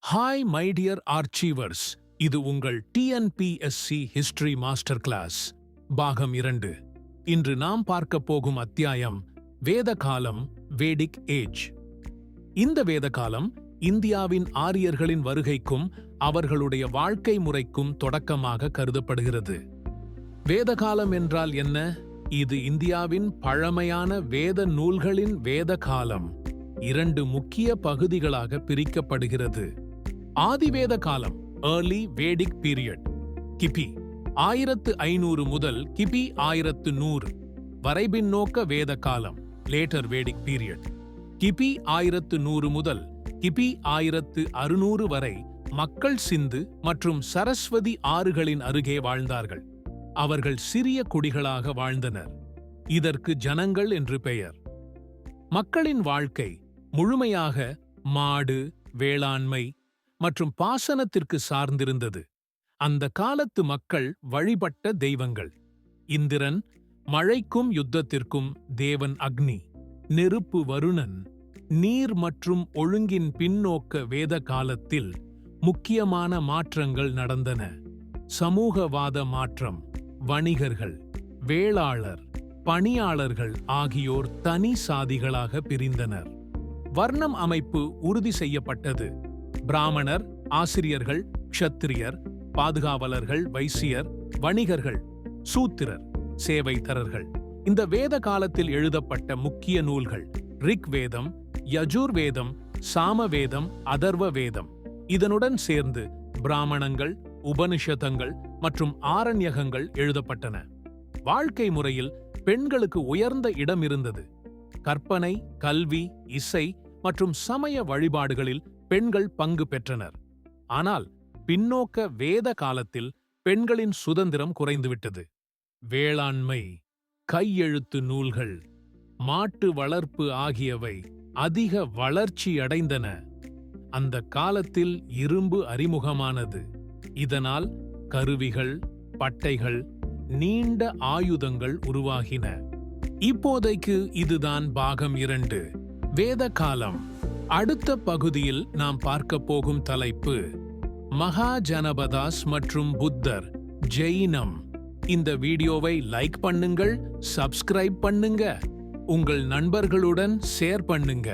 Hi my dear ஆர்ச்சீவர்ஸ், இது உங்கள் TNPSC history master class பாகம் 2. இன்று நாம் பார்க்க போகும் அத்தியாயம் வேத காலம், வேடிக் ஏஜ். இந்த வேத காலம் இந்தியாவின் ஆரியர்களின் வருகைக்கும் அவர்களுடைய வாழ்க்கை முறைக்கும் தொடக்கமாக கருதப்படுகிறது. வேத காலம் என்றால் என்ன? இது இந்தியாவின் பழமையான வேத நூல்களின் வேத காலம் 2 முக்கிய பகுதிகளாக பிரிக்கப்படுகிறது. ஆதிவேத காலம், ஏர்லி வேடிக் பீரியட், கிபி 1500 முதல் கிபி 1100 வரை. பின்னோக்க வேத காலம், லேட்டர் வேடிக் பீரியட், கிபி 1100 முதல் கிபி 1600 வரை. மக்கள் சிந்து மற்றும் சரஸ்வதி ஆறுகளின் அருகே வாழ்ந்தார்கள். அவர்கள் சிறிய குடிகளாக வாழ்ந்தனர். இதற்கு ஜனங்கள் என்று பெயர். மக்களின் வாழ்க்கை முழுமையாக மாடு, வேளாண்மை மற்றும் பாசனத்திற்கு சார்ந்திருந்தது. அந்த காலத்து மக்கள் வழிபட்ட தெய்வங்கள்: இந்திரன், மழைக்கும் யுத்தத்திற்கும் தேவன் அக்னி, நெருப்பு வருணன். நீர் மற்றும் ஒழுங்கின் பின்னோக்க வேத காலத்தில் முக்கியமான மாற்றங்கள் நடந்தன. சமூகவாத மாற்றம், வணிகர்கள், வேளாளர், பணியாளர்கள் ஆகியோர் தனி சாதிகளாக பிரிந்தனர். வர்ணம் அமைப்பு உறுதி செய்யப்பட்டது. பிராமணர், ஆசிரியர்கள், க்ஷத்திரியர், பாதுகாவலர்கள், வைசியர், வணிகர்கள், சூத்திரர், சேவைத்தரர்கள். இந்த வேத காலத்தில் எழுதப்பட்ட முக்கிய நூல்கள்: ரிக் வேதம், யஜுர் வேதம், சாம வேதம், அதர்வ வேதம். இதனுடன் சேர்ந்து பிராமணங்கள், உபனிஷதங்கள் மற்றும் ஆரண்யகங்கள் எழுதப்பட்டன. வாழ்க்கை முறையில் பெண்களுக்கு உயர்ந்த இடம் இருந்தது. கற்பனை, கல்வி, இசை மற்றும் சமய வழிபாடுகளில் பெண்கள் பங்கு பெற்றனர். ஆனால் பின்னோக்க வேத காலத்தில் பெண்களின் சுதந்திரம் குறைந்துவிட்டது. வேளாண்மை, கையெழுத்து நூல்கள், மாட்டு வளர்ப்பு ஆகியவை அதிக வளர்ச்சியடைந்தன. அந்த காலத்தில் இரும்பு அறிமுகமானது. இதனால் கருவிகள், பட்டைகள், நீண்ட ஆயுதங்கள் உருவாகின. இப்போதைக்கு இதுதான் பாகம் 2, வேத காலம். அடுத்த பகுதியில் நாம் பார்க்க போகும் தலைப்பு மகாஜனபதாஸ் மற்றும் புத்தர், ஜெயினம். இந்த வீடியோவை லைக் பண்ணுங்கள், சப்ஸ்கிரைப் பண்ணுங்க, உங்கள் நண்பர்களுடன் ஷேர் பண்ணுங்க.